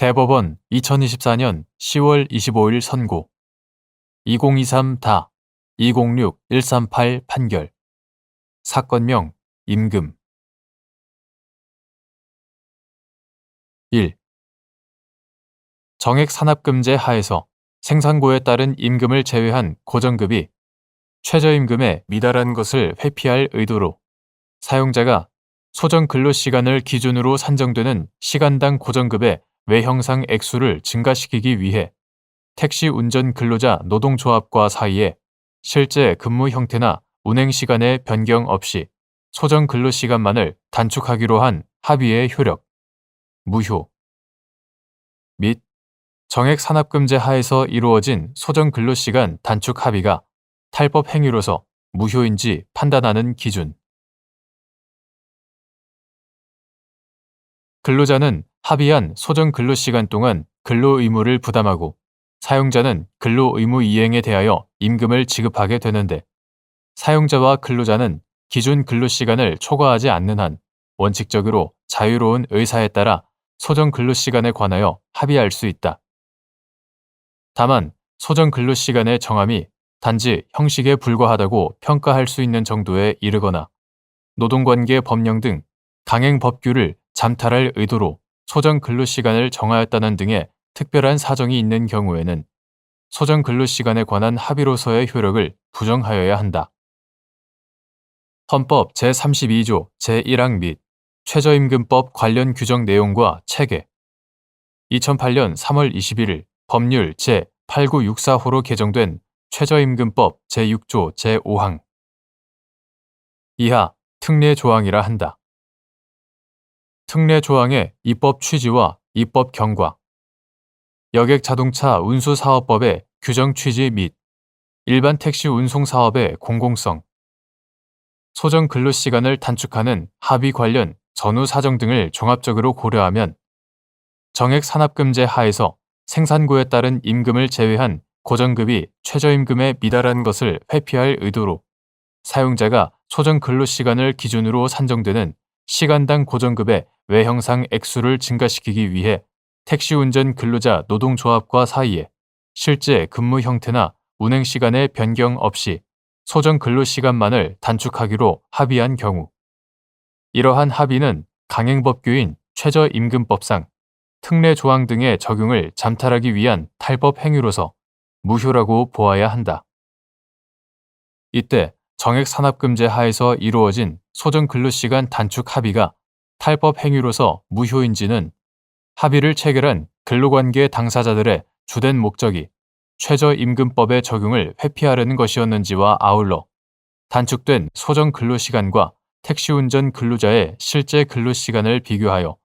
대법원 2024년 10월 25일 선고 2023-2006-138 판결 사건명 임금 1. 정액 산업금제 하에서 생산고에 따른 임금을 제외한 고정급이 최저임금에 미달한 것을 회피할 의도로 사용자가 소정 근로시간을 기준으로 산정되는 시간당 고정급의 외형상 액수를 증가시키기 위해 택시 운전 근로자 노동조합과 사이에 실제 근무 형태나 운행 시간의 변경 없이 소정 근로시간만을 단축하기로 한 합의의 효력, 무효 및 정액 산업금제 하에서 이루어진 소정 근로시간 단축 합의가 탈법 행위로서 무효인지 판단하는 기준. 근로자는 합의한 소정 근로시간 동안 근로의무를 부담하고 사용자는 근로의무 이행에 대하여 임금을 지급하게 되는데 사용자와 근로자는 기준 근로시간을 초과하지 않는 한 원칙적으로 자유로운 의사에 따라 소정 근로시간에 관하여 합의할 수 있다. 다만 소정 근로시간의 정함이 단지 형식에 불과하다고 평가할 수 있는 정도에 이르거나 노동관계 법령 등 강행 법규를 잠탈할 의도로 소정 근로시간을 정하였다는 등의 특별한 사정이 있는 경우에는 소정 근로시간에 관한 합의로서의 효력을 부정하여야 한다. 헌법 제32조 제1항 및 최저임금법 관련 규정 내용과 체계 2008년 3월 21일 법률 제8964호로 개정된 최저임금법 제6조 제5항 이하 특례 조항이라 한다. 특례 조항의 입법 취지와 입법 경과 여객자동차 운수사업법의 규정 취지 및 일반 택시 운송 사업의 공공성 소정 근로시간을 단축하는 합의 관련 전후 사정 등을 종합적으로 고려하면 정액 산업금제 하에서 생산고에 따른 임금을 제외한 고정급이 최저임금에 미달한 것을 회피할 의도로 사용자가 소정 근로시간을 기준으로 산정되는 시간당 고정급의 외형상 액수를 증가시키기 위해 택시 운전 근로자 노동조합과 사이에 실제 근무 형태나 운행 시간의 변경 없이 소정 근로시간만을 단축하기로 합의한 경우 이러한 합의는 강행법규인 최저임금법상 특례 조항 등의 적용을 잠탈하기 위한 탈법 행위로서 무효라고 보아야 한다. 이때 정액 산업금제 하에서 이루어진 소정 근로시간 단축 합의가 탈법 행위로서 무효인지는 합의를 체결한 근로관계 당사자들의 주된 목적이 최저임금법의 적용을 회피하려는 것이었는지와 아울러 단축된 소정 근로시간과 택시운전 근로자의 실제 근로시간을 비교하여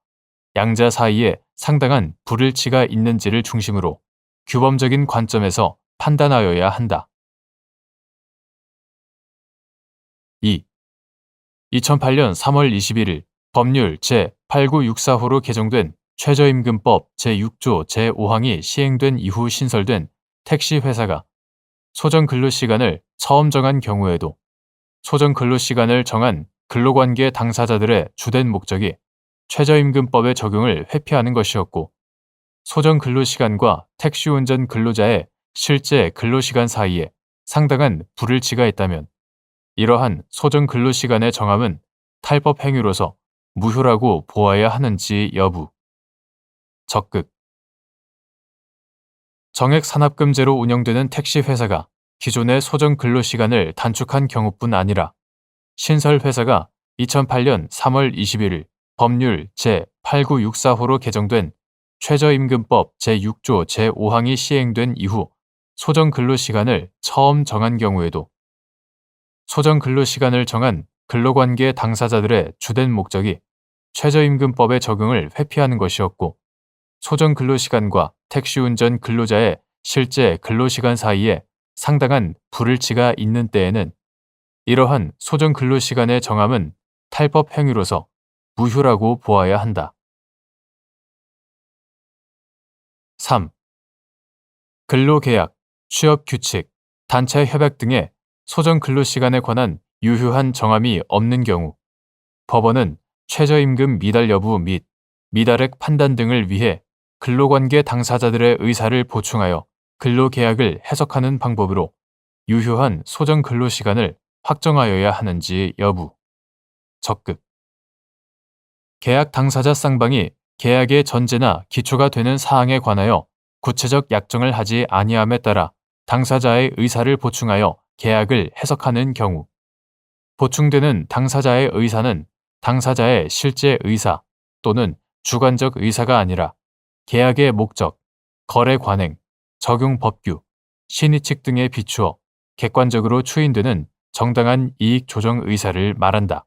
양자 사이에 상당한 불일치가 있는지를 중심으로 규범적인 관점에서 판단하여야 한다. 2. 2008년 3월 21일 법률 제8964호로 개정된 최저임금법 제6조 제5항이 시행된 이후 신설된 택시 회사가 소정 근로시간을 처음 정한 경우에도 소정 근로시간을 정한 근로관계 당사자들의 주된 목적이 최저임금법의 적용을 회피하는 것이었고 소정 근로시간과 택시운전 근로자의 실제 근로시간 사이에 상당한 불일치가 있다면 이러한 소정 근로시간의 정함은 탈법 행위로서 무효라고 보아야 하는지 여부. 적극 정액 산업금제로 운영되는 택시 회사가 기존의 소정 근로시간을 단축한 경우뿐 아니라 신설 회사가 2008년 3월 21일 법률 제8964호로 개정된 최저임금법 제6조 제5항이 시행된 이후 소정 근로시간을 처음 정한 경우에도 소정 근로시간을 정한 근로관계 당사자들의 주된 목적이 최저임금법의 적용을 회피하는 것이었고 소정 근로시간과 택시운전 근로자의 실제 근로시간 사이에 상당한 불일치가 있는 때에는 이러한 소정 근로시간의 정함은 탈법 행위로서 무효라고 보아야 한다. 3. 근로계약, 취업규칙, 단체협약 등의 소정 근로시간에 관한 유효한 정함이 없는 경우 법원은 최저임금 미달 여부 및 미달액 판단 등을 위해 근로관계 당사자들의 의사를 보충하여 근로계약을 해석하는 방법으로 유효한 소정 근로시간을 확정하여야 하는지 여부. 적극. 계약 당사자 쌍방이 계약의 전제나 기초가 되는 사항에 관하여 구체적 약정을 하지 아니함에 따라 당사자의 의사를 보충하여 계약을 해석하는 경우, 보충되는 당사자의 의사는 당사자의 실제 의사 또는 주관적 의사가 아니라 계약의 목적, 거래 관행, 적용 법규, 신의칙 등에 비추어 객관적으로 추인되는 정당한 이익 조정 의사를 말한다.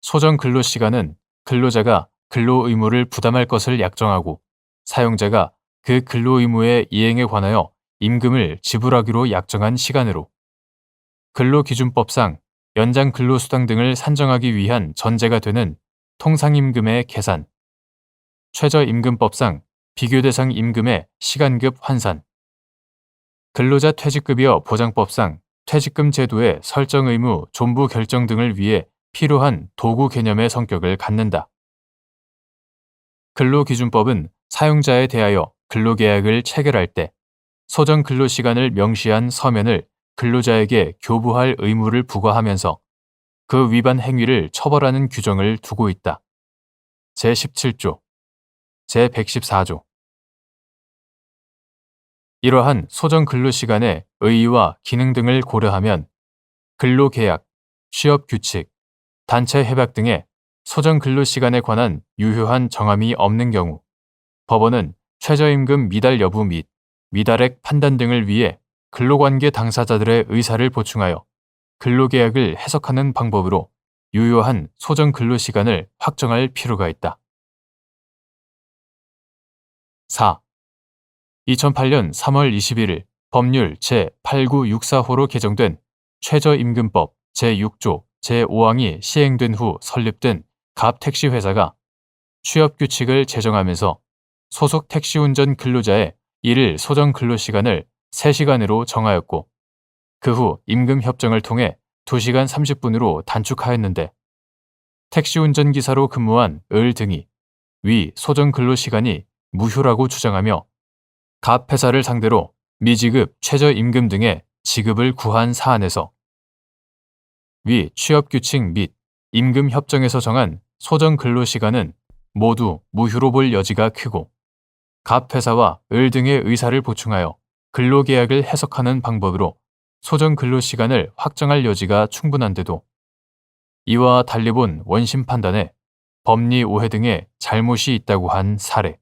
소정 근로시간은 근로자가 근로 의무를 부담할 것을 약정하고 사용자가 그 근로 의무의 이행에 관하여 임금을 지불하기로 약정한 시간으로 근로기준법상 연장 근로수당 등을 산정하기 위한 전제가 되는 통상임금의 계산, 최저임금법상 비교대상 임금의 시간급 환산, 근로자 퇴직급여 보장법상 퇴직금 제도의 설정 의무 존부 결정 등을 위해 필요한 도구 개념의 성격을 갖는다. 근로기준법은 사용자에 대하여 근로계약을 체결할 때 소정 근로시간을 명시한 서면을 근로자에게 교부할 의무를 부과하면서 그 위반 행위를 처벌하는 규정을 두고 있다. 제17조, 제114조. 이러한 소정 근로시간의 의의와 기능 등을 고려하면 근로계약, 취업규칙, 단체 협약 등의 소정 근로시간에 관한 유효한 정함이 없는 경우 법원은 최저임금 미달 여부 및 미달액 판단 등을 위해 근로관계 당사자들의 의사를 보충하여 근로계약을 해석하는 방법으로 유효한 소정 근로시간을 확정할 필요가 있다. 4. 2008년 3월 21일 법률 제8964호로 개정된 최저임금법 제6조 제5항이 시행된 후 설립된 갑 택시회사가 취업규칙을 제정하면서 소속 택시운전 근로자의 일일 소정 근로시간을 3시간으로 정하였고 그 후 임금협정을 통해 2시간 30분으로 단축하였는데 택시운전기사로 근무한 을 등이 위 소정 근로시간이 무효라고 주장하며 갑 회사를 상대로 미지급 최저임금 등의 지급을 구한 사안에서 위 취업규칙 및 임금협정에서 정한 소정 근로시간은 모두 무효로 볼 여지가 크고 갑 회사와 을 등의 의사를 보충하여 근로계약을 해석하는 방법으로 소정 근로시간을 확정할 여지가 충분한데도 이와 달리 본 원심 판단에 법리 오해 등의 잘못이 있다고 한 사례.